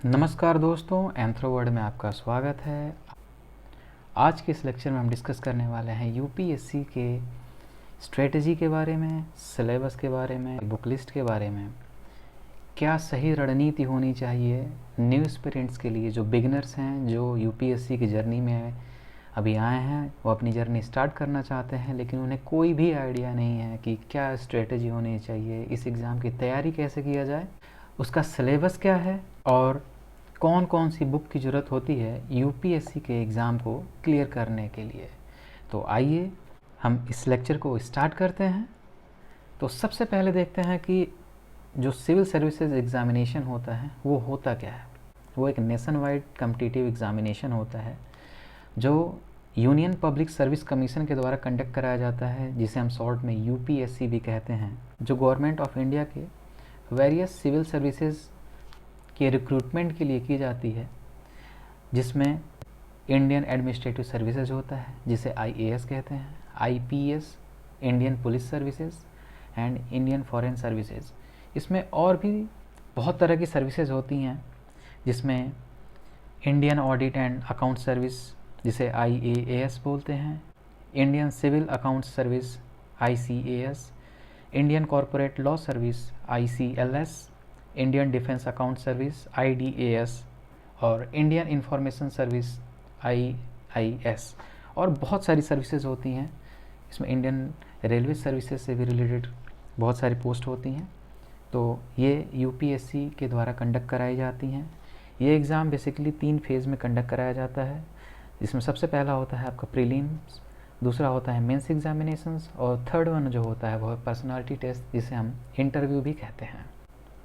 नमस्कार दोस्तों, एंथ्रोवर्ड में आपका स्वागत है। आज के इस लेक्चर में हम डिस्कस करने वाले हैं यूपीएससी के स्ट्रेटजी के बारे में, सिलेबस के बारे में, बुक लिस्ट के बारे में। क्या सही रणनीति होनी चाहिए न्यू एस्पिरेंट्स के लिए, जो बिगिनर्स हैं, जो यूपीएससी की जर्नी में अभी आए हैं, वो अपनी जर्नी स्टार्ट करना चाहते हैं लेकिन उन्हें कोई भी आइडिया नहीं है कि क्या स्ट्रेटजी होनी चाहिए, इस एग्ज़ाम की तैयारी कैसे किया जाए, उसका सिलेबस क्या है और कौन कौन सी बुक की ज़रूरत होती है यूपीएससी के एग्ज़ाम को क्लियर करने के लिए। तो आइए हम इस लेक्चर को स्टार्ट करते हैं। तो सबसे पहले देखते हैं कि जो सिविल सर्विसेज एग्ज़ामिनेशन होता है वो होता क्या है। वो एक नेशन वाइड कम्पिटिटिव एग्ज़ामिनेशन होता है जो यूनियन पब्लिक सर्विस कमीशन के द्वारा कंडक्ट कराया जाता है, जिसे हम शॉर्ट में यूपीएससी भी कहते हैं, जो गवर्नमेंट ऑफ इंडिया के वेरियस सिविल सर्विसेज के रिक्रूटमेंट के लिए की जाती है, जिसमें इंडियन एडमिनिस्ट्रेटिव सर्विसेज होता है जिसे आईएएस कहते हैं, IPS, Indian police services and Indian foreign services. इसमें और भी बहुत तरह की सर्विसेज होती हैं, जिसमें Indian audit and account service जिसे आईएएस बोलते हैं, Indian civil account service ICAS, Indian corporate law service ICLS, Indian defence account service IDAS और इंडियन इंफॉर्मेशन सर्विस आईआईएस। और बहुत सारी सर्विसेज होती हैं। इसमें इंडियन रेलवे सर्विसेज से भी रिलेटेड बहुत सारी पोस्ट होती हैं। तो ये यूपीएससी के द्वारा कंडक्ट कराई जाती हैं। ये एग्ज़ाम बेसिकली 3 फेज़ में कंडक्ट कराया जाता है, जिसमें सबसे पहला होता है आपका प्रीलिम्स, दूसरा होता है मेंस एग्जामिनेशंस और थर्ड वन जो होता है वो है पर्सनालिटी टेस्ट, जिसे हम इंटरव्यू भी कहते हैं।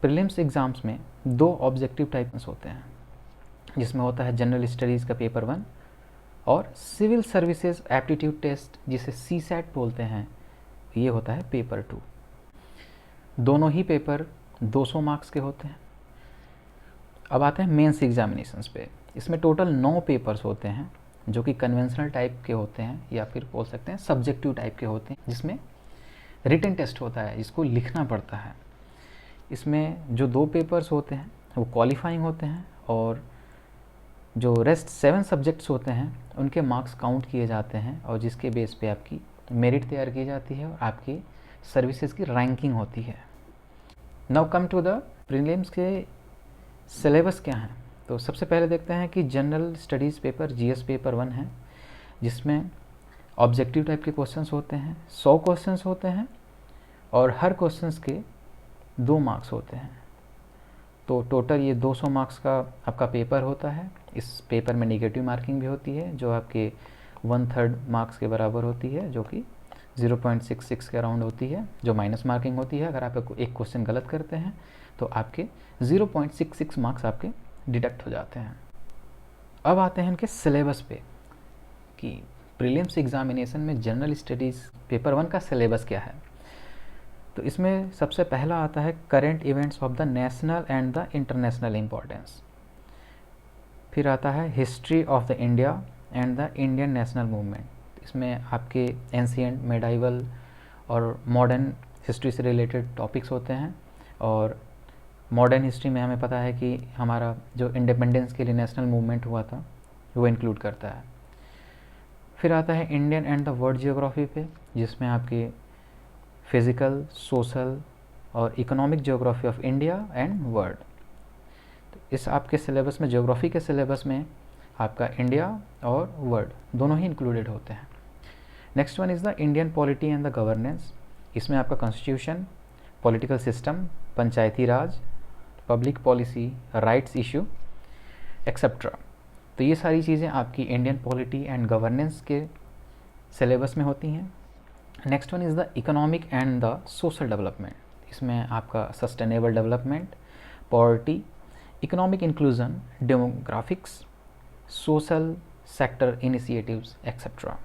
प्रीलिम्स एग्ज़ाम्स में 2 ऑब्जेक्टिव टाइप्स होते हैं, जिसमें होता है जनरल स्टडीज़ का पेपर 1 और सिविल सर्विसेज एप्टीट्यूड टेस्ट जिसे सीसैट बोलते हैं, ये होता है पेपर 2। दोनों ही पेपर 200 मार्क्स के होते हैं। अब आते हैं मेंस एग्जामिनेशंस पे। इसमें टोटल 9 पेपर्स होते हैं जो कि कन्वेंशनल टाइप के होते हैं या फिर बोल सकते हैं सब्जेक्टिव टाइप के होते हैं, जिसमें रिटन टेस्ट होता है, इसको लिखना पड़ता है। इसमें जो 2 पेपर्स होते हैं वो क्वालिफाइंग होते हैं और जो रेस्ट 7 सब्जेक्ट्स होते हैं उनके मार्क्स काउंट किए जाते हैं और जिसके बेस पे आपकी मेरिट तैयार की जाती है और आपकी सर्विसेज की रैंकिंग होती है। Now come to the prelims के सिलेबस क्या हैं। तो सबसे पहले देखते हैं कि general studies paper GS paper 1 है, जिसमें ऑब्जेक्टिव टाइप के क्वेश्चंस होते हैं। 100 क्वेश्चंस होते हैं और हर क्वेश्चंस के 2 मार्क्स होते हैं। तो टोटल ये 200 मार्क्स का आपका पेपर होता है। इस पेपर में नेगेटिव मार्किंग भी होती है जो आपके 1/3 मार्क्स के बराबर होती है, जो कि 0.66 के अराउंड होती है, जो माइनस मार्किंग होती है। अगर आप एक क्वेश्चन गलत करते हैं तो आपके 0.66 मार्क्स आपके डिडक्ट हो जाते हैं। अब आते हैं इनके सिलेबस पे कि प्रीलिम्स एग्जामिनेशन में जनरल स्टडीज़ पेपर 1 का सिलेबस क्या है। तो इसमें सबसे पहला आता है current events of the national and the international importance. फिर आता है history of the India and the Indian national movement. इसमें आपके एंशिएंट, मेडाइवल और मॉडर्न हिस्ट्री से रिलेटेड टॉपिक्स होते हैं। और मॉडर्न हिस्ट्री में हमें पता है कि हमारा जो इंडिपेंडेंस के लिए नेशनल मूवमेंट हुआ था वो इंक्लूड करता है। फिर आता है Indian and the world geography पे, जिसमें आपकी फिज़िकल, सोशल और economic geography of India and world. तो इस आपके सिलेबस में, जियोग्राफी के सिलेबस में आपका इंडिया और वर्ल्ड दोनों ही इंक्लूडेड होते हैं। Next one is the Indian polity and the governance. इसमें आपका constitution, political system, panchayati raj, public policy, rights issue etcetera. तो ये सारी चीज़ें आपकी इंडियन पॉलिटी एंड गवर्नेंस के सिलेबस में होती हैं। Next one is the economic and the social development. इसमें आपका sustainable development, poverty, economic inclusion, demographics, social sector initiatives etcetera.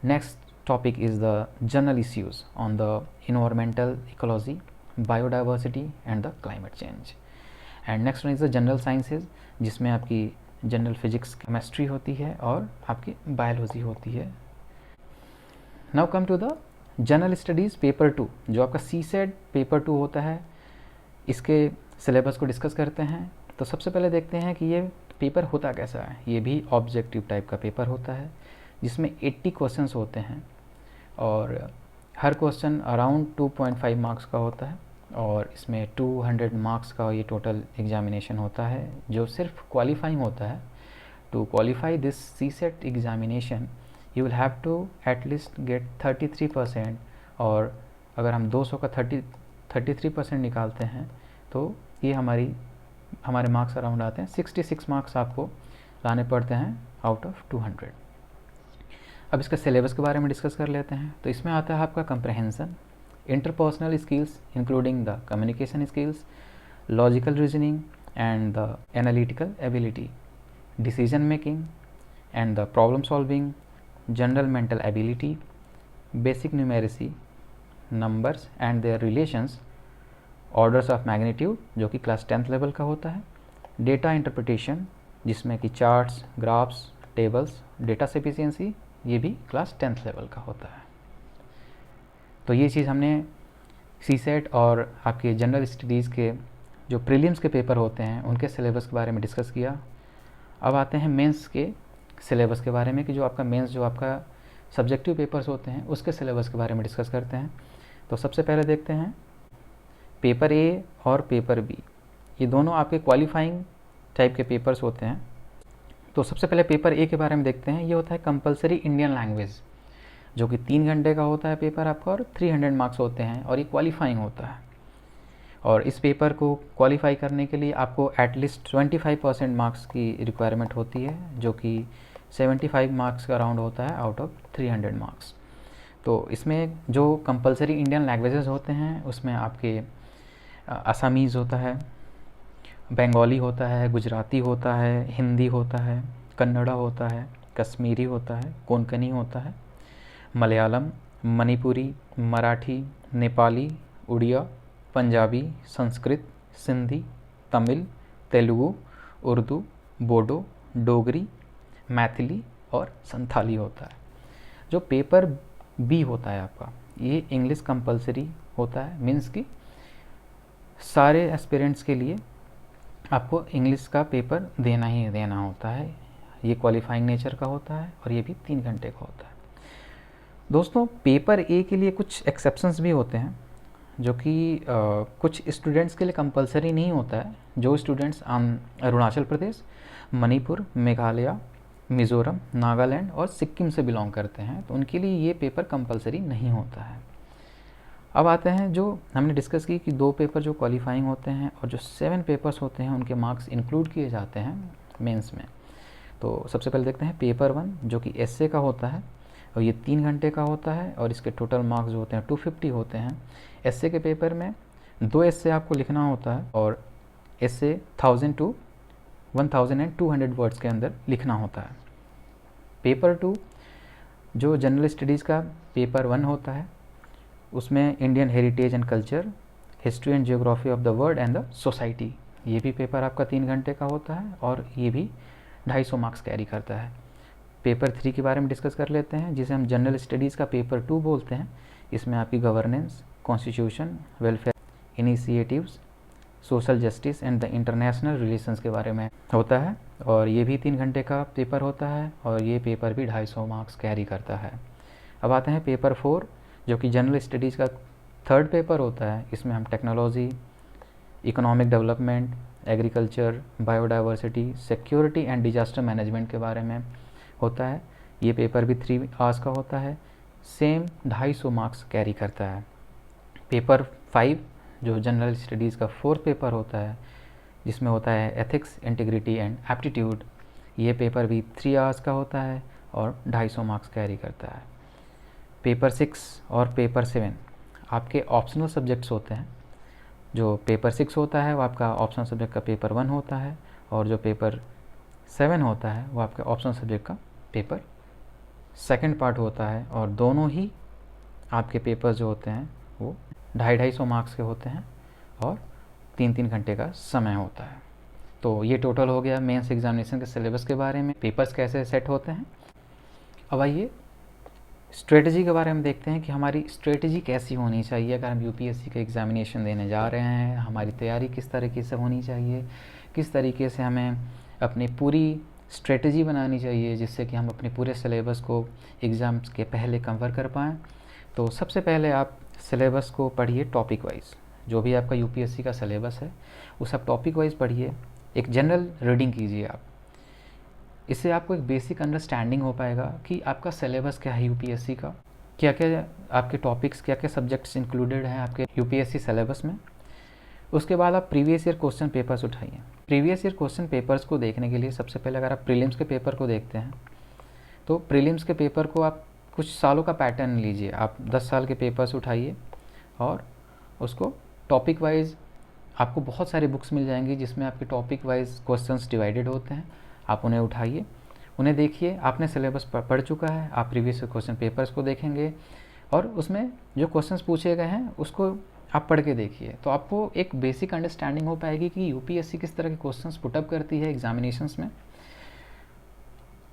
Next topic is the general issues on the environmental ecology, biodiversity and the climate change. And next one is the general sciences, जिसमें आपकी general physics, chemistry होती है और आपकी biology होती है। Now come to the general studies paper 2, जो आपका सीसेट पेपर 2 होता है। इसके सिलेबस को डिस्कस करते हैं। तो सबसे पहले देखते हैं कि ये पेपर होता कैसा है। ये भी ऑब्जेक्टिव टाइप का पेपर होता है जिसमें 80 क्वेश्चंस होते हैं और हर क्वेश्चन अराउंड 2.5 मार्क्स का होता है और इसमें 200 मार्क्स का ये टोटल एग्जामिनेशन होता है जो सिर्फ क्वालिफाइंग होता है। To qualify this CSET examination you will have to at least get 33%, और अगर हम 200 का 33% निकालते हैं तो ये हमारे मार्क्स अराउंड आते हैं 66 मार्क्स आपको लाने पड़ते हैं आउट ऑफ 200। अब इसका सिलेबस के बारे में डिस्कस कर लेते हैं। तो इसमें आता है आपका comprehension, interpersonal skills including the communication skills, logical reasoning and the analytical ability, decision making and the problem solving, general mental ability, basic numeracy, numbers and their relations, orders of magnitude जो कि class 10th level का होता है, data interpretation जिसमें कि charts, graphs, tables, data sufficiency, ये भी class 10th level का होता है। तो ये चीज़ हमने CSET और आपके जनरल स्टडीज़ के जो प्रीलिम्स के पेपर होते हैं उनके सिलेबस के बारे में डिस्कस किया। अब आते हैं मेंस के सिलेबस के बारे में कि जो आपका मेंस जो आपका सब्जेक्टिव पेपर्स होते हैं उसके सिलेबस के बारे में डिस्कस करते हैं। तो सबसे पहले देखते हैं पेपर ए और पेपर बी, ये दोनों आपके क्वालिफाइंग टाइप के पेपर्स होते हैं। तो सबसे पहले पेपर ए के बारे में देखते हैं। ये होता है कंपलसरी इंडियन लैंग्वेज जो कि 3 घंटे का होता है पेपर आपका और 300 मार्क्स होते हैं और ये क्वालिफाइंग होता है। और इस पेपर को क्वालिफाई करने के लिए आपको एटलीस्ट 25% मार्क्स की रिक्वायरमेंट होती है जो कि 75 मार्क्स का अराउंड होता है आउट ऑफ 300 मार्क्स। तो इसमें जो कंपलसरी इंडियन लैंग्वेजेस होते हैं उसमें आपके असमीज़ होता है, बंगाली होता है, गुजराती होता है, हिंदी होता है, कन्नड़ा होता है, कश्मीरी होता है, कोंकणी होता है, मलयालम, मणिपुरी, मराठी, नेपाली, उड़िया, पंजाबी, संस्कृत, सिंधी, तमिल, तेलुगु, उर्दू, बोडो, डोगरी, मैथिली और संथाली होता है। जो पेपर बी होता है आपका ये इंग्लिश कंपलसरी होता है, मीन्स कि सारे एस्पिरेंट्स के लिए आपको इंग्लिश का पेपर देना ही देना होता है। ये क्वालिफाइंग नेचर का होता है और ये भी 3 घंटे का होता है। दोस्तों पेपर ए के लिए कुछ एक्सेप्शंस भी होते हैं जो कि कुछ स्टूडेंट्स के लिए कंपलसरी नहीं होता है। जो स्टूडेंट्स अरुणाचल प्रदेश, मणिपुर, मेघालय, मिज़ोरम, नागालैंड और सिक्किम से बिलोंग करते हैं तो उनके लिए ये पेपर कंपलसरी नहीं होता है। अब आते हैं जो हमने डिस्कस की कि 2 पेपर जो क्वालिफाइंग होते हैं और जो 7 पेपर्स होते हैं उनके मार्क्स इंक्लूड किए जाते हैं मेंस में। तो सबसे पहले देखते हैं पेपर 1 जो कि एसए का होता है और ये 3 घंटे का होता है और इसके टोटल मार्क्स जो होते हैं 250 होते हैं। एसए के पेपर में 2 एसए आपको लिखना होता है और एसए 1000 to 1200 वर्ड्स के अंदर लिखना होता है। पेपर 2 जो जनरल स्टडीज़ का पेपर 1 होता है उसमें Indian heritage and culture, history and geography of the world and the society, ये भी पेपर आपका 3 घंटे का होता है और ये भी 250 मार्क्स कैरी करता है। पेपर 3 के बारे में डिस्कस कर लेते हैं जिसे हम जनरल स्टडीज़ का पेपर 2 बोलते हैं। इसमें आपकी governance, constitution, welfare initiatives, social justice and the international relations के बारे में होता है और ये भी 3 घंटे का पेपर होता है और ये पेपर भी 250 मार्क्स कैरी करता है। अब आते हैं पेपर 4 जो कि जनरल स्टडीज़ का 3rd पेपर होता है। इसमें हम technology, economic development, agriculture, biodiversity, security and disaster management के बारे में होता है। ये पेपर भी 3 आवर्स का होता है, सेम 250 मार्क्स कैरी करता है। पेपर 5 जो जनरल स्टडीज़ का 4th पेपर होता है जिसमें होता है एथिक्स, इंटीग्रिटी एंड एप्टीट्यूड, ये पेपर भी 3 आवर्स का होता है और 250 मार्क्स कैरी करता है। पेपर 6 और पेपर 7 आपके ऑप्शनल सब्जेक्ट्स होते हैं। जो पेपर 6 होता है वो आपका ऑप्शनल सब्जेक्ट का पेपर 1 होता है और जो पेपर 7 होता है वो आपके ऑप्शनल सब्जेक्ट का पेपर 2nd पार्ट होता है और दोनों ही आपके पेपर्स जो होते हैं वो 250 मार्क्स के होते हैं और 3-3 घंटे का समय होता है। तो ये टोटल हो गया मेंस एग्जामिनेशन के सिलेबस के बारे में, पेपर्स कैसे सेट होते हैं। अब आइए स्ट्रेटजी के बारे में देखते हैं कि हमारी स्ट्रेटजी कैसी होनी चाहिए अगर हम यूपीएससी का एग्ज़ामिनेशन देने जा रहे हैं। हमारी तैयारी किस तरीके से होनी चाहिए, किस तरीके से हमें अपनी पूरी स्ट्रेटजी बनानी चाहिए जिससे कि हम अपने पूरे सिलेबस को एग्ज़ाम्स के पहले कवर कर पाएँ। तो सबसे पहले आप सिलेबस को पढ़िए टॉपिक वाइज। जो भी आपका यूपीएससी का सिलेबस है उस आप टॉपिक वाइज पढ़िए, एक जनरल रीडिंग कीजिए आप। इससे आपको एक बेसिक अंडरस्टैंडिंग हो पाएगा कि आपका सिलेबस क्या है यूपीएससी का, क्या क्या आपके टॉपिक्स, क्या क्या सब्जेक्ट्स इंक्लूडेड हैं आपके यूपीएससी सिलेबस में। उसके बाद आप प्रीवियस ईयर क्वेश्चन पेपर्स उठाइए। प्रीवियस ईयर क्वेश्चन पेपर्स को देखने के लिए सबसे पहले अगर आप प्रीलिम्स के पेपर को देखते हैं तो प्रीलिम्स के पेपर को आप कुछ सालों का पैटर्न लीजिए। आप 10 साल के पेपर्स उठाइए और उसको टॉपिक वाइज, आपको बहुत सारी बुक्स मिल जाएंगी जिसमें आपके टॉपिक वाइज क्वेश्चंस डिवाइडेड होते हैं। आप उन्हें उठाइए, उन्हें देखिए। आपने सिलेबस पढ़ चुका है, आप प्रीवियस क्वेश्चन पेपर्स को देखेंगे और उसमें जो क्वेश्चंस पूछे गए हैं उसको आप पढ़ के देखिए। तो आपको एक बेसिक अंडरस्टैंडिंग हो पाएगी कि यूपीएससी किस तरह के क्वेश्चंस पुटअप करती है एग्जामिनेशंस में।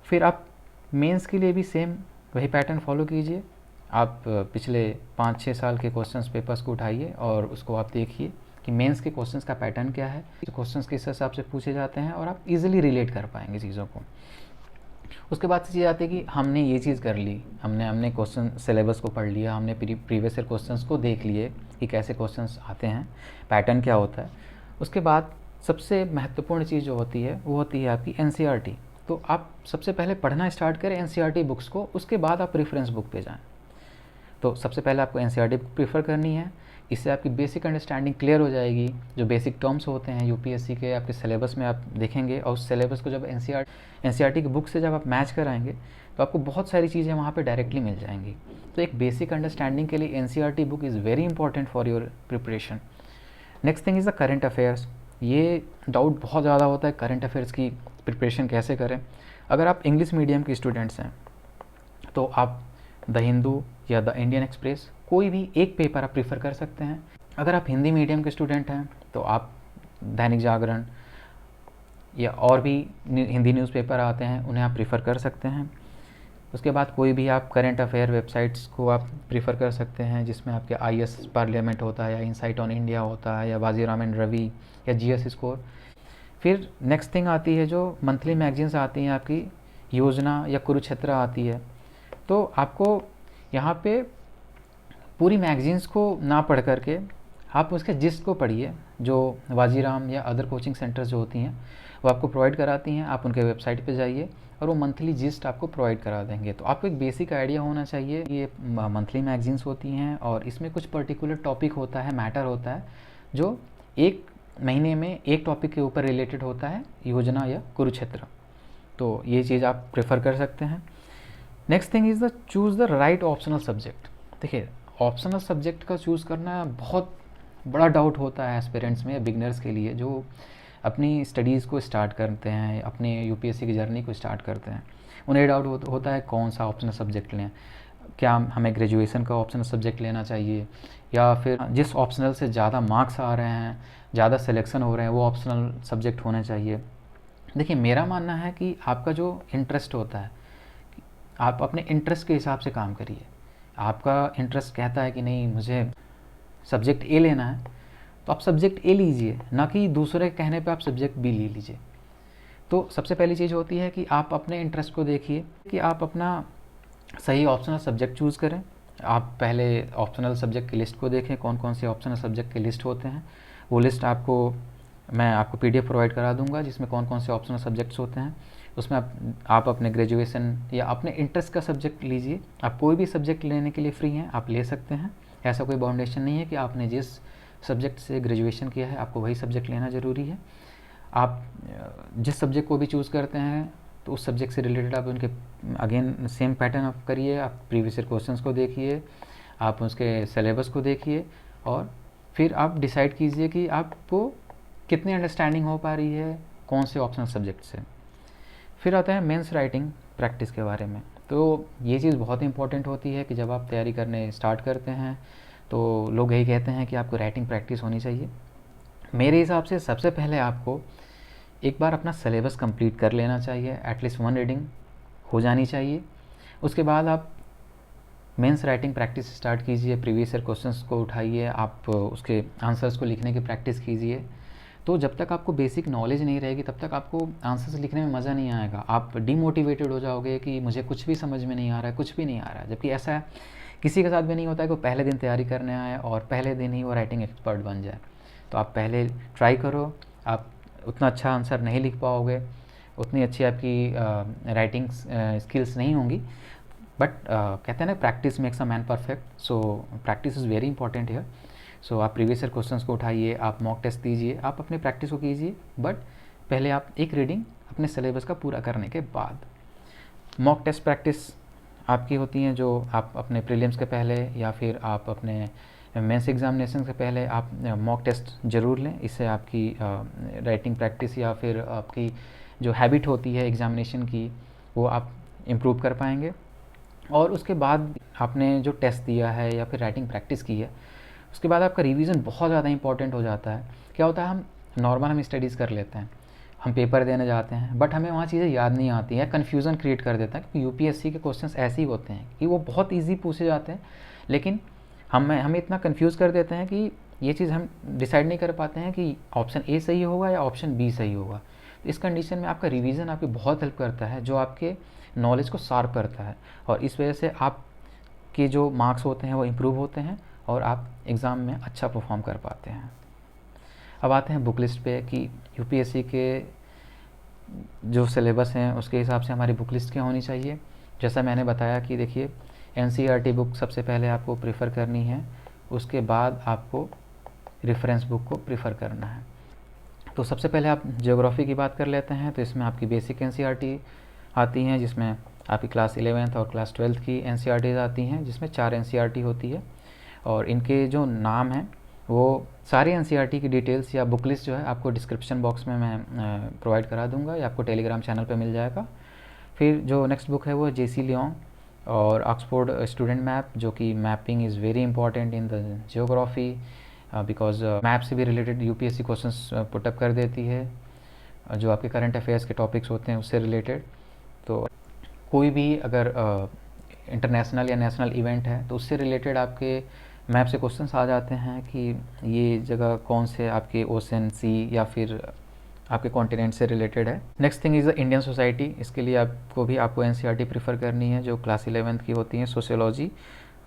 फिर आप मेंस के लिए भी सेम वही पैटर्न फॉलो कीजिए। आप पिछले 5-6 साल के क्वेश्चंस पेपर्स को उठाइए और उसको आप देखिए कि मेंस के क्वेश्चंस का पैटर्न क्या है, क्वेश्चंस किस हिसाब से पूछे जाते हैं और आप इजीली रिलेट कर पाएंगे चीज़ों को। उसके बाद से चीज़ आती है कि हमने ये चीज़ कर ली, हमने क्वेश्चन सिलेबस को पढ़ लिया, हमने प्रीवियस ईयर क्वेश्चंस को देख लिए कि कैसे क्वेश्चंस आते हैं, पैटर्न क्या होता है। उसके बाद सबसे महत्वपूर्ण चीज़ जो होती है वो होती है आपकी एनसीईआरटी। तो आप सबसे पहले पढ़ना स्टार्ट करें एनसीईआरटी बुक्स को, उसके बाद आप रेफरेंस बुक पे जाएँ। तो सबसे पहले आपको एनसीईआरटी बुक प्रीफर करनी है। इससे आपकी बेसिक अंडरस्टैंडिंग क्लियर हो जाएगी। जो बेसिक टर्म्स होते हैं यूपीएससी के आपके सिलेबस में आप देखेंगे और उस सिलेबस को जब एनसीईआरटी की बुक से जब आप मैच कराएंगे तो आपको बहुत सारी चीज़ें वहाँ पे डायरेक्टली मिल जाएंगी। तो एक बेसिक अंडरस्टैंडिंग के लिए NCERT book is very important for your preparation. Next thing is the current affairs. ये डाउट बहुत ज़्यादा होता है करंट अफेयर्स की प्रिपरेशन कैसे करें। अगर आप इंग्लिश मीडियम के स्टूडेंट्स हैं तो आप द हिंदू या द इंडियन एक्सप्रेस कोई भी एक पेपर आप प्रीफर कर सकते हैं। अगर आप हिंदी मीडियम के स्टूडेंट हैं तो आप दैनिक जागरण या और भी हिंदी न्यूज़पेपर आते हैं उन्हें आप प्रीफर कर सकते हैं। उसके बाद कोई भी आप करंट अफेयर वेबसाइट्स को आप प्रीफर कर सकते हैं जिसमें आपके आईएएस पार्लियामेंट होता है या इनसाइट ऑन इंडिया होता है या बाजीराव एंड रवि या जीएस स्कोर। फिर नेक्स्ट थिंग आती है जो मंथली मैगजीन्स आती हैं आपकी, योजना या कुरुक्षेत्र आती है। तो आपको यहाँ पे पूरी मैगजीन्स को ना पढ़ करके आप उसके जिस्ट को पढ़िए जो वाजीराम या अदर कोचिंग सेंटर्स जो होती हैं वो आपको प्रोवाइड कराती हैं। आप उनके वेबसाइट पे जाइए और वो मंथली जिस्ट आपको प्रोवाइड करा देंगे। तो आपको एक बेसिक आइडिया होना चाहिए। ये मंथली मैगजीन्स होती हैं और इसमें कुछ पर्टिकुलर टॉपिक होता है, मैटर होता है जो एक महीने में एक टॉपिक के ऊपर रिलेटेड होता है, योजना या कुरुक्षेत्र। तो ये चीज़ आप प्रेफर कर सकते हैं। Next thing is the choose the right optional subject. देखिए ऑप्शनल सब्जेक्ट का चूज़ करना बहुत बड़ा डाउट होता है एस्पिरेंट्स में, बिगनर्स के लिए जो अपनी स्टडीज़ को स्टार्ट करते हैं, अपने यूपीएससी की जर्नी को स्टार्ट करते हैं। उन्हें डाउट होता है कौन सा ऑप्शनल सब्जेक्ट लें, क्या हमें ग्रेजुएशन का ऑप्शनल सब्जेक्ट लेना चाहिए या फिर जिस ऑप्शनल से ज़्यादा मार्क्स आ रहे हैं, ज़्यादा सिलेक्शन हो रहे हैं वो ऑप्शनल सब्जेक्ट होना चाहिए। देखिए मेरा मानना है कि आपका जो इंटरेस्ट होता है आप अपने इंटरेस्ट के हिसाब से काम करिए। आपका इंटरेस्ट कहता है कि नहीं मुझे सब्जेक्ट ए लेना है तो आप सब्जेक्ट ए लीजिए, ना कि दूसरे के कहने पे आप सब्जेक्ट बी ले लीजिए। तो सबसे पहली चीज़ होती है कि आप अपने इंटरेस्ट को देखिए कि आप अपना सही ऑप्शनल सब्जेक्ट चूज़ करें। आप पहले ऑप्शनल सब्जेक्ट की लिस्ट को देखें, कौन कौन से ऑप्शनल सब्जेक्ट की लिस्ट होते हैं। वो लिस्ट मैं आपको PDF प्रोवाइड करा दूंगा जिसमें कौन कौन से ऑप्शनल सब्जेक्ट्स होते हैं। उसमें आप अपने ग्रेजुएशन या अपने इंटरेस्ट का सब्जेक्ट लीजिए। आप कोई भी सब्जेक्ट लेने के लिए फ्री हैं, आप ले सकते हैं। ऐसा कोई बाउंडेशन नहीं है कि आपने जिस सब्जेक्ट से ग्रेजुएशन किया है आपको वही सब्जेक्ट लेना ज़रूरी है। आप जिस सब्जेक्ट को भी चूज़ करते हैं तो उस सब्जेक्ट से रिलेटेड आप उनके अगेन सेम पैटर्न आप करिए। आप प्रीवियस ईयर क्वेश्चंस को देखिए, आप उसके सिलेबस को देखिए और फिर आप डिसाइड कीजिए कि आपको कितनी अंडरस्टैंडिंग हो पा रही है कौन से ऑप्शनल सब्जेक्ट से। फिर आता है मेंस राइटिंग प्रैक्टिस के बारे में। तो ये चीज़ बहुत इंपॉर्टेंट होती है कि जब आप तैयारी करने स्टार्ट करते हैं तो लोग यही कहते हैं कि आपको राइटिंग प्रैक्टिस होनी चाहिए। मेरे हिसाब से सबसे पहले आपको एक बार अपना सिलेबस कंप्लीट कर लेना चाहिए, एटलीस्ट 1 रीडिंग हो जानी चाहिए। उसके बाद आप मेंस राइटिंग प्रैक्टिस स्टार्ट कीजिए, प्रीवियस ईयर क्वेश्चंस को उठाइए, आप उसके आंसर्स को लिखने की प्रैक्टिस कीजिए। तो जब तक आपको बेसिक नॉलेज नहीं रहेगी तब तक आपको आंसर्स लिखने में मज़ा नहीं आएगा, आप डीमोटिवेटेड हो जाओगे कि मुझे कुछ भी समझ में नहीं आ रहा है, कुछ भी नहीं आ रहा है। जबकि ऐसा किसी के साथ भी नहीं होता है कि वो पहले दिन तैयारी करने आए और पहले दिन ही वो राइटिंग एक्सपर्ट बन जाए। तो आप पहले ट्राई करो, आप उतना अच्छा आंसर नहीं लिख पाओगे, उतनी अच्छी आपकी राइटिंग स्किल्स नहीं होंगी, बट कहते हैं ना practice makes a man perfect, so practice is very important here. So आप प्रीवियस ईयर क्वेश्चंस को उठाइए, आप मॉक टेस्ट दीजिए, आप अपने प्रैक्टिस को कीजिए, बट पहले आप एक रीडिंग अपने सिलेबस का पूरा करने के बाद। मॉक टेस्ट प्रैक्टिस आपकी होती हैं जो आप अपने प्रीलिम्स के पहले या फिर आप अपने मेंस एग्जामिनेशन से पहले आप मॉक टेस्ट ज़रूर लें। इससे आपकी राइटिंग प्रैक्टिस या फिर आपकी जो हैबिट होती है एग्जामिनेशन की वो आप इम्प्रूव कर पाएंगे। और उसके बाद आपने जो टेस्ट दिया है या फिर राइटिंग प्रैक्टिस की है उसके बाद आपका रिवीजन बहुत ज़्यादा इंपॉर्टेंट हो जाता है। क्या होता है, हम नॉर्मल स्टडीज़ कर लेते हैं, हम पेपर देने जाते हैं, बट हमें वहाँ चीज़ें याद नहीं आती हैं, कन्फ्यूज़न क्रिएट कर देता है। क्योंकि यूपीएससी के क्वेश्चंस ऐसे ही होते हैं कि वो बहुत ईजी पूछे जाते हैं, लेकिन हमें इतना कन्फ्यूज़ कर देते हैं कि ये चीज़ हम डिसाइड नहीं कर पाते हैं कि ऑप्शन ए सही होगा या ऑप्शन बी सही होगा। तो इस कंडीशन में आपका रिवीजन आपकी बहुत हेल्प करता है, जो आपके नॉलेज को शार्प करता है, और इस वजह से आपके जो मार्क्स होते हैं वो इम्प्रूव होते हैं और आप एग्ज़ाम में अच्छा परफॉर्म कर पाते हैं। अब आते हैं बुक लिस्ट पे कि यूपीएससी के जो सिलेबस हैं उसके हिसाब से हमारी बुक लिस्ट क्या होनी चाहिए। जैसा मैंने बताया कि देखिए एनसीईआरटी बुक सबसे पहले आपको प्रेफर करनी है, उसके बाद आपको रेफरेंस बुक को प्रेफर करना है। तो सबसे पहले आप ज्योग्राफी की बात कर लेते हैं। तो इसमें आपकी बेसिक एनसीईआरटी आती हैं, जिसमें आपकी क्लास 11th और क्लास 12th की एनसीईआरटीज़ आती हैं, जिसमें 4 एनसीईआरटी होती है। और इनके जो नाम हैं वो सारी एनसीईआरटी की डिटेल्स या बुक लिस्ट जो है आपको डिस्क्रिप्शन बॉक्स में मैं प्रोवाइड करा दूंगा या आपको टेलीग्राम चैनल पे मिल जाएगा। फिर जो नेक्स्ट बुक है वो जेसी लियोंग और ऑक्सफोर्ड स्टूडेंट मैप, जो कि mapping is very important in the geography because map से भी रिलेटेड यूपीएससी क्वेश्चंस पुटअप कर देती है, जो आपके करंट अफेयर्स के टॉपिक्स होते हैं उससे रिलेटेड। तो कोई भी अगर इंटरनेशनल या नेशनल इवेंट है तो उससे रिलेटेड आपके मैप से क्वेश्चंस आ जाते हैं कि ये जगह कौन से आपके ओशन, सी या फिर आपके कॉन्टिनेंट से रिलेटेड है। Next thing is the Indian society. इसके लिए आपको एनसीईआरटी प्रेफर करनी है, जो क्लास 11th की होती है sociology,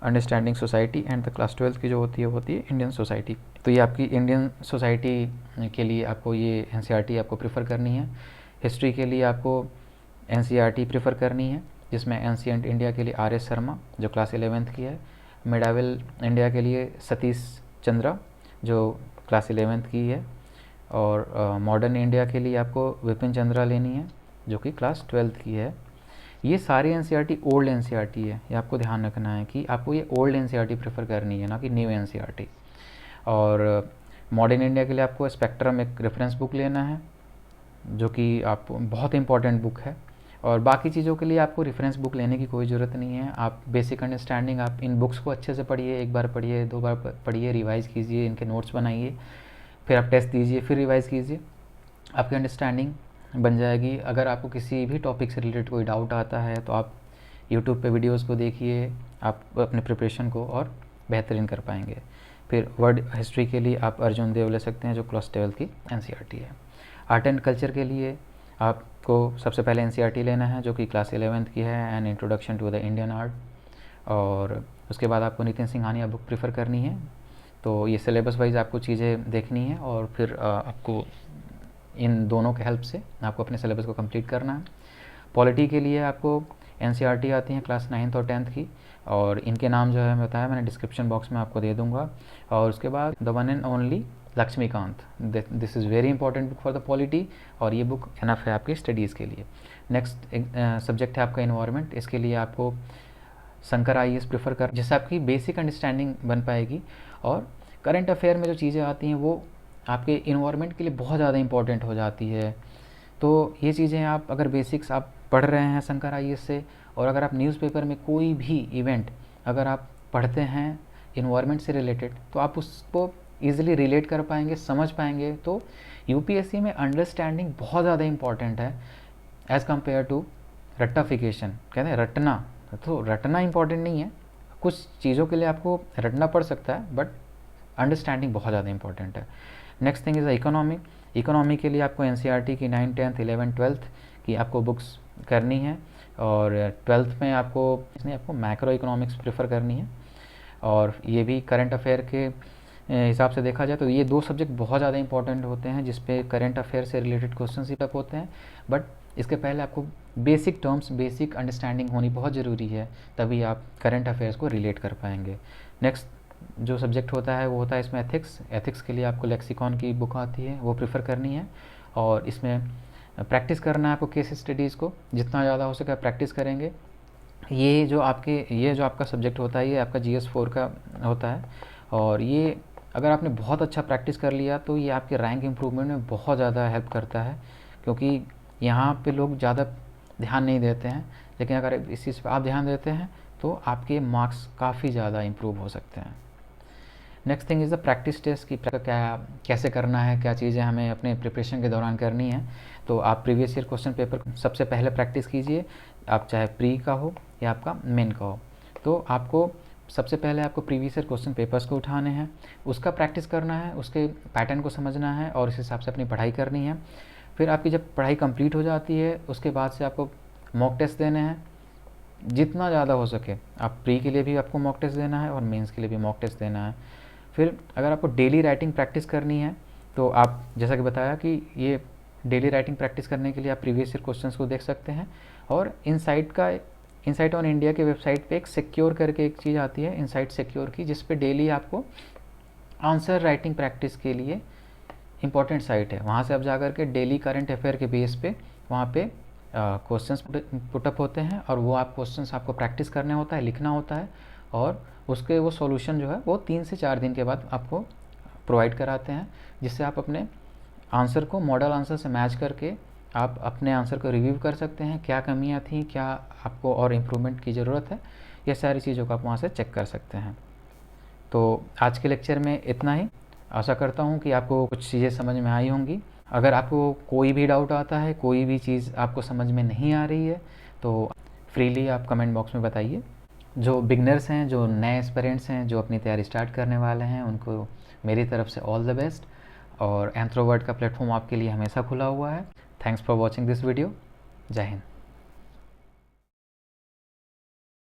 understanding society, and the class 12th की जो होती है इंडियन सोसाइटी। तो ये आपकी इंडियन सोसाइटी के लिए आपको ये एनसीईआरटी आपको प्रेफर करनी है। हिस्ट्री के लिए आपको एनसीईआरटी प्रेफर करनी है, जिसमें एंशिएंट इंडिया के लिए आर.एस. शर्मा जो क्लास 11th की है, मिडावल इंडिया के लिए सतीश चंद्रा जो क्लास 11th की है, और मॉडर्न इंडिया के लिए आपको विपिन चंद्रा लेनी है जो कि क्लास 12th की है। ये सारी एनसीईआरटी ओल्ड एनसीईआरटी है, ये आपको ध्यान रखना है कि आपको ये ओल्ड एनसीईआरटी प्रेफर करनी है, ना कि न्यू एनसीईआरटी। और मॉडर्न इंडिया के लिए आपको स्पेक्ट्रम एक रेफरेंस बुक लेना है, जो कि आप बहुत इंपॉर्टेंट बुक है। और बाकी चीज़ों के लिए आपको रेफरेंस बुक लेने की कोई ज़रूरत नहीं है। आप बेसिक अंडरस्टैंडिंग आप इन बुक्स को अच्छे से पढ़िए, एक बार पढ़िए, 2 बार पढ़िए, रिवाइज़ कीजिए, इनके नोट्स बनाइए, फिर आप टेस्ट दीजिए, फिर रिवाइज़ कीजिए, आपकी अंडरस्टैंडिंग बन जाएगी। अगर आपको किसी भी टॉपिक से रिलेटेड कोई डाउट आता है तो आप यूट्यूब पे वीडियोस को देखिए, आप अपने प्रिपरेशन को और बेहतरीन कर पाएंगे। फिर वर्ड हिस्ट्री के लिए आप अर्जुन देव ले सकते हैं जो क्लास 12th की एनसीईआरटी है। आर्ट एंड कल्चर के लिए आपको सबसे पहले एनसीईआरटी लेना है जो कि क्लास 11th की है, an introduction to the Indian art. और उसके बाद आपको नितिन सिंघानिया बुक प्रेफर करनी है। तो ये सिलेबस वाइज आपको चीज़ें देखनी है और फिर आपको इन दोनों के हेल्प से आपको अपने सिलेबस को कंप्लीट करना है। पॉलिटी के लिए आपको एनसीईआरटी आती हैं क्लास 9th और 10th की, और इनके नाम जो है मैं बताया मैंने डिस्क्रिप्शन बॉक्स में आपको दे दूंगा। और उसके बाद the one and only Laxmikanth, this is very important book for the polity, और ये बुक इनफ है आपकी स्टडीज़ के लिए। नेक्स्ट सब्जेक्ट है आपका इन्वायरमेंट। इसके लिए आपको शंकर आईएएस प्रेफर कर, जिससे आपकी बेसिक अंडरस्टैंडिंग बन पाएगी। और करंट अफेयर में जो चीज़ें आती हैं वो आपके इन्वायरमेंट के लिए बहुत ज़्यादा इंपॉर्टेंट हो जाती है। तो ये चीज़ें आप अगर बेसिक्स आप पढ़ रहे हैं शंकर आईएएस से, और अगर आप न्यूज़पेपर में कोई भी इवेंट अगर आप पढ़ते हैं इन्वायरमेंट से रिलेटेड तो आप उसको ईजिली रिलेट कर पाएंगे, समझ पाएंगे। तो यूपीएससी में अंडरस्टैंडिंग बहुत ज़्यादा इंपॉर्टेंट है एज़ कम्पेयर टू रट्टाफिकेशन। कहते हैं रटना, तो रटना इंपॉर्टेंट नहीं है, कुछ चीज़ों के लिए आपको रटना पड़ सकता है, बट अंडरस्टैंडिंग बहुत ज़्यादा इंपॉर्टेंट है। Next thing is economy. Economy के लिए आपको एनसीईआरटी की 9th 10th 11th 12th की आपको बुक्स करनी है, और 12th में आपको मैक्रो इकोनॉमिक्स प्रेफर करनी है। और ये भी करंट अफेयर के हिसाब से देखा जाए तो ये 2 सब्जेक्ट बहुत ज़्यादा इंपॉर्टेंट होते हैं, जिसपे करंट अफेयर से रिलेटेड क्वेश्चन ही टफ होते हैं। बट इसके पहले आपको बेसिक टर्म्स, बेसिक अंडरस्टैंडिंग होनी बहुत ज़रूरी है, तभी आप करंट अफेयर्स को रिलेट कर पाएंगे। नेक्स्ट जो सब्जेक्ट होता है वो होता है इसमें एथिक्स। एथिक्स के लिए आपको लेक्सिकॉन की बुक आती है, वो प्रेफर करनी है। और इसमें प्रैक्टिस करना है आपको केस स्टडीज़ को, जितना ज़्यादा हो सके प्रैक्टिस करेंगे। ये जो आपका सब्जेक्ट होता है ये आपका GS4 का होता है, और ये अगर आपने बहुत अच्छा प्रैक्टिस कर लिया तो ये आपके रैंक इम्प्रूवमेंट में बहुत ज़्यादा हेल्प करता है, क्योंकि यहाँ पे लोग ज़्यादा ध्यान नहीं देते हैं, लेकिन अगर इस चीज़ पर आप ध्यान देते हैं तो आपके मार्क्स काफ़ी ज़्यादा इम्प्रूव हो सकते हैं। Next thing is the practice test की कैसे करना है, क्या चीज़ें हमें अपने प्रिपरेशन के दौरान करनी है। तो आप प्रीवियस ईयर क्वेश्चन पेपर सबसे पहले प्रैक्टिस कीजिए, आप चाहे प्री का हो या आपका मेन का हो। तो आपको सबसे पहले आपको प्रीवियस ईयर क्वेश्चन पेपर्स को उठाने हैं, उसका प्रैक्टिस करना है, उसके पैटर्न को समझना है और इस हिसाब से अपनी पढ़ाई करनी है। फिर आपकी जब पढ़ाई कंप्लीट हो जाती है उसके बाद से आपको मॉक टेस्ट देने हैं, जितना ज़्यादा हो सके। आप प्री के लिए भी आपको मॉक टेस्ट देना है और मेंस के लिए भी मॉक टेस्ट देना है। फिर अगर आपको डेली राइटिंग प्रैक्टिस करनी है तो आप जैसा कि बताया कि ये डेली राइटिंग प्रैक्टिस करने के लिए आप प्रीवियस ईयर क्वेश्चंस को देख सकते हैं। और इनसाइट ऑन इंडिया के वेबसाइट पे एक सिक्योर करके एक चीज़ आती है, इनसाइट सिक्योर की, जिस पे डेली आपको आंसर राइटिंग प्रैक्टिस के लिए इंपॉर्टेंट साइट है। वहाँ से आप जाकर के डेली करंट अफेयर के बेस पे वहाँ पे क्वेश्चंस पुटअप होते हैं, और वो क्वेश्चंस आपको प्रैक्टिस करने होता है, लिखना होता है, और उसके वो सॉल्यूशन जो है वो 3 से 4 दिन के बाद आपको प्रोवाइड कराते हैं, जिससे आप अपने आंसर को मॉडल आंसर से मैच करके आप अपने आंसर को रिव्यू कर सकते हैं, क्या कमियां थी, क्या आपको और इम्प्रूवमेंट की ज़रूरत है, ये सारी चीज़ों को आप वहाँ से चेक कर सकते हैं। तो आज के लेक्चर में इतना ही। आशा करता हूँ कि आपको कुछ चीज़ें समझ में आई होंगी। अगर आपको कोई भी डाउट आता है, कोई भी चीज़ आपको समझ में नहीं आ रही है, तो फ्रीली आप कमेंट बॉक्स में बताइए। जो बिगनर्स हैं, जो नए एस्पिरेंट्स हैं, जो अपनी तैयारी स्टार्ट करने वाले हैं, उनको मेरी तरफ से ऑल द बेस्ट। और एंथ्रोवर्ड का प्लेटफॉर्म आपके लिए हमेशा खुला हुआ है। Thanks for watching this video. जय हिंद।